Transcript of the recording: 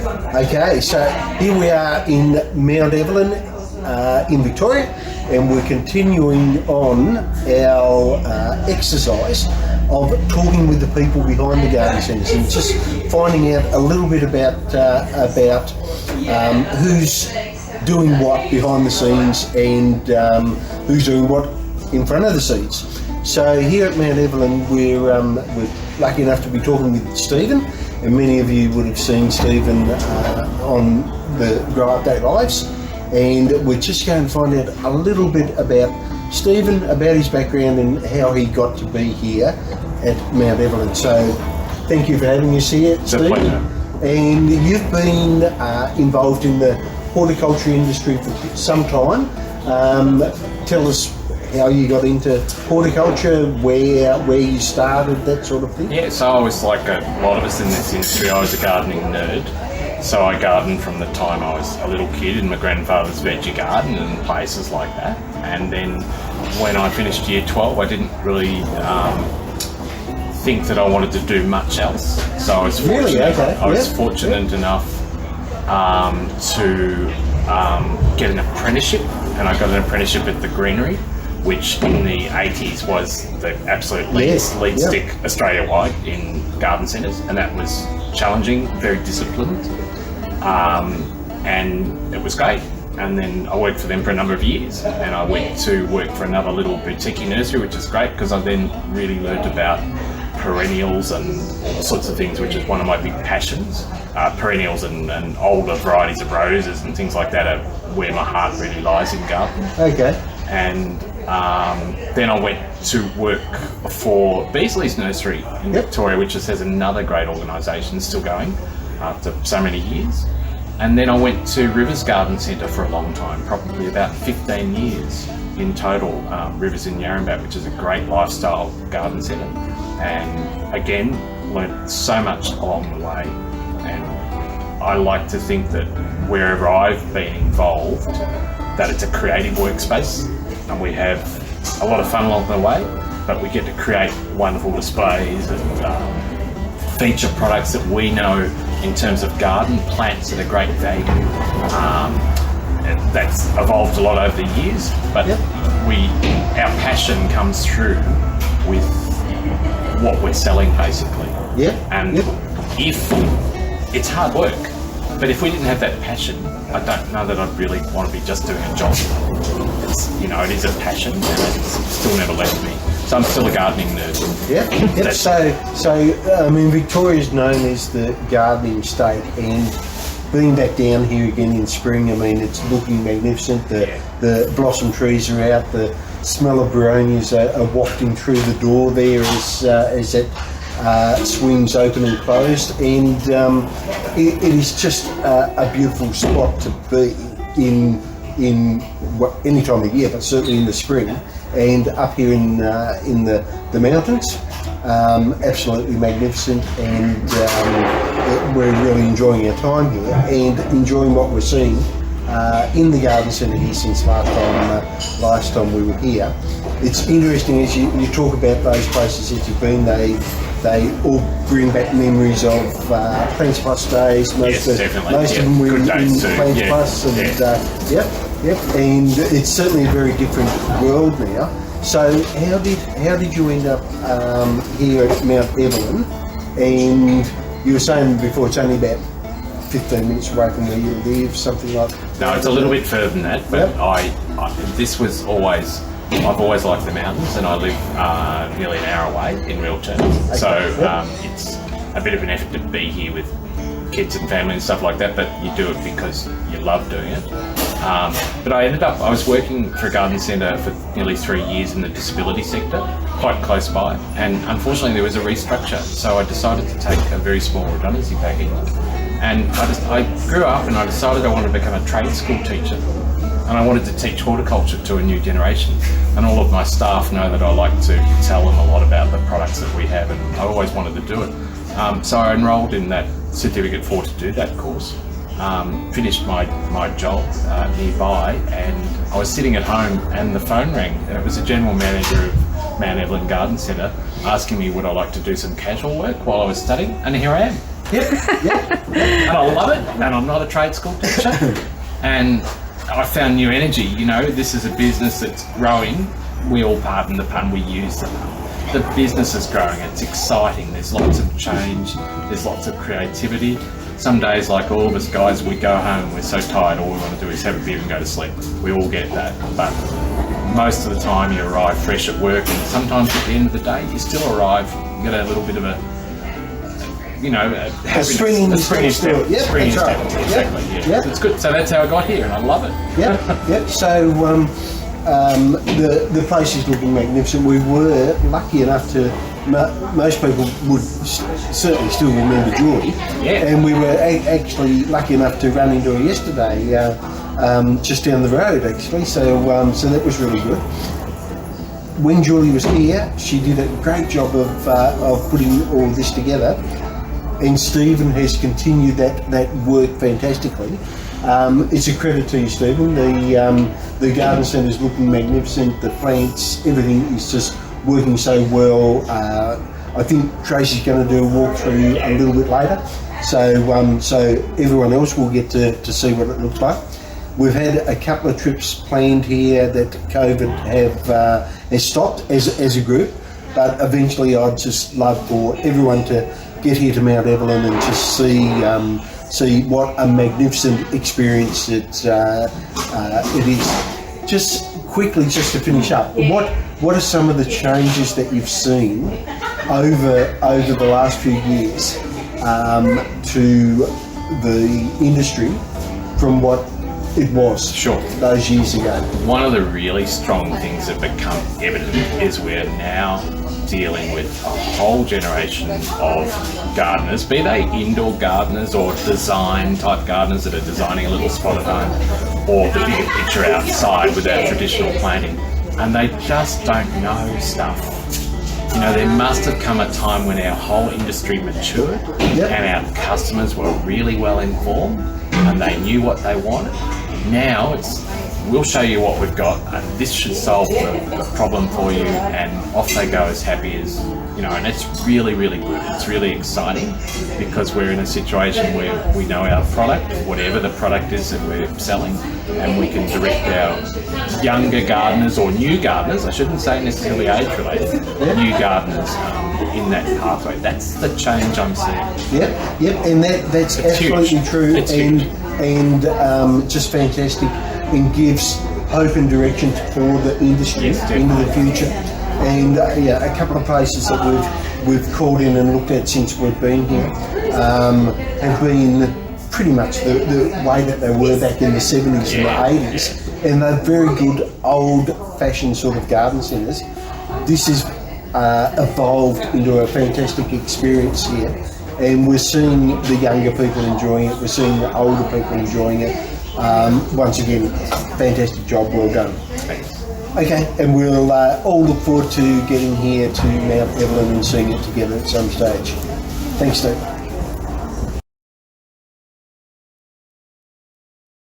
Okay, so here we are in Mount Evelyn in Victoria, and we're continuing on our exercise of talking with the people behind the garden centres and just finding out a little bit about who's doing what behind the scenes and who's doing what in front of the scenes. So here at Mount Evelyn, we're lucky enough to be talking with Stephen, and many of you would have seen Stephen on the Grow Update Lives, and we're just going to find out a little bit about Stephen, about his background and how he got to be here at Mount Evelyn. So thank you for having us here, Stephen. It's a pleasure. And you've been involved in the horticulture industry for some time. Tell us how you got into horticulture, where you started, that sort of thing. Yeah, so I was like a lot of us in this industry, I was a gardening nerd. So I gardened from the time I was a little kid in my grandfather's veggie garden and places like that. And then when I finished year 12, I didn't really think that I wanted to do much else. So I was fortunate enough to get an apprenticeship, and I got an apprenticeship at the Greenery, which in the 80s was the absolute lead stick Australia-wide in garden centres, and that was challenging, very disciplined, and it was great. And then I worked for them for a number of years, and I went to work for another little boutique nursery, which is great because I then really learned about perennials and all sorts of things, which is one of my big passions. Perennials and older varieties of roses and things like that are where my heart really lies in gardening. Okay. And then I went to work for Beasley's Nursery in Victoria, which has another great organisation still going after so many years. And then I went to Rivers Garden Centre for a long time, probably about 15 years in total. Rivers in Yarrambat, which is a great lifestyle garden centre. And again, learned so much along the way. And I like to think that wherever I've been involved, that it's a creative workspace, and we have a lot of fun along the way, but we get to create wonderful displays and feature products that we know in terms of garden plants that are great value. That's evolved a lot over the years, but our passion comes through with what we're selling basically. And if it's hard work, but if we didn't have that passion, I don't know that I'd really want to be just doing a job. It's, it is a passion, and it's still never left me. So I'm still a gardening nerd. So Victoria's known as the gardening state, and being back down here again in spring, it's looking magnificent. The blossom trees are out, the smell of begonias are wafting through the door there as it swings open and closed, and it is just a beautiful spot to be in any time of year, but certainly in the spring. And up here in the mountains, absolutely magnificent, and we're really enjoying our time here and enjoying what we're seeing in the garden centre here since last time we were here. It's interesting as you talk about those places that you've been. They all bring back memories of Plants Plus days. Most of them were in Plants Plus, and and it's certainly a very different world now. So how did you end up here at Mount Evelyn? And you were saying before it's only about 15 minutes away from where you live, something like that. No, it's a little bit further than that, but I've always liked the mountains, and I live nearly an hour away in real terms. It's a bit of an effort to be here with kids and family and stuff like that, but you do it because you love doing it. But I was working for a garden centre for nearly 3 years in the disability sector, quite close by, and unfortunately there was a restructure, so I decided to take a very small redundancy package. And I grew up and I decided I wanted to become a trade school teacher, and I wanted to teach horticulture to a new generation. And all of my staff know that I like to tell them a lot about the products that we have, and I always wanted to do it. So I enrolled in that certificate to do that course. Finished my job nearby, and I was sitting at home and the phone rang, and it was the general manager of Mount Evelyn Garden Centre asking me would I like to do some casual work while I was studying, and here I am. And I love it, and I'm not a trade school teacher. And I found new energy. You know, this is a business that's growing. We all, pardon the pun, we use the pun. The business is growing, it's exciting, there's lots of change, there's lots of creativity. Some days, like all of us guys, we go home and we're so tired, all we want to do is have a beer and go to sleep. We all get that, but most of the time you arrive fresh at work, and sometimes at the end of the day you still arrive, you get a little bit of a, you know, a spring in your step. Exactly, yeah. It's good. So that's how I got here, and I love it. Yep. So the place is looking magnificent. We were lucky enough to. Most people would certainly still remember Julie, and we were actually lucky enough to run into her yesterday, just down the road actually. So so that was really good. When Julie was here, she did a great job of putting all this together, and Stephen has continued that work fantastically. It's a credit to you, Stephen. The garden centre is looking magnificent. The plants, everything is just working so well. I think Tracy's going to do a walkthrough a little bit later, so everyone else will get to see what it looks like. We've had a couple of trips planned here that COVID has stopped as a group, but eventually I'd just love for everyone to get here to Mount Evelyn and just see what a magnificent experience it is. Just quickly, just to finish up, what are some of the changes that you've seen over the last few years to the industry from what it was those years ago? One of the really strong things that become evident is we're now dealing with a whole generation of gardeners, be they indoor gardeners or design type gardeners that are designing a little spot at home, or the bigger picture outside with our traditional planting, and they just don't know stuff. You know, there must have come a time when our whole industry matured and our customers were really well informed and they knew what they wanted. Now it's, we'll show you what we've got and this should solve the problem for you, and off they go as happy as, you know, and it's really, really good. It's really exciting because we're in a situation where we know our product, whatever the product is that we're selling, and we can direct our younger gardeners or new gardeners, I shouldn't say necessarily age-related, new gardeners in that pathway. That's the change I'm seeing. Yep, and that's absolutely true, and just fantastic, and gives hope and direction for the industry into the future. And a couple of places that we've called in and looked at since we've been here have been pretty much the way that they were back in the 70s and the 80s, and they're very good old-fashioned sort of garden centres. This has evolved into a fantastic experience here, and we're seeing the younger people enjoying it, we're seeing the older people enjoying it. Once again, fantastic job, well done. Okay, and we'll all look forward to getting here to Mount Evelyn and seeing it together at some stage. Thanks, Steve.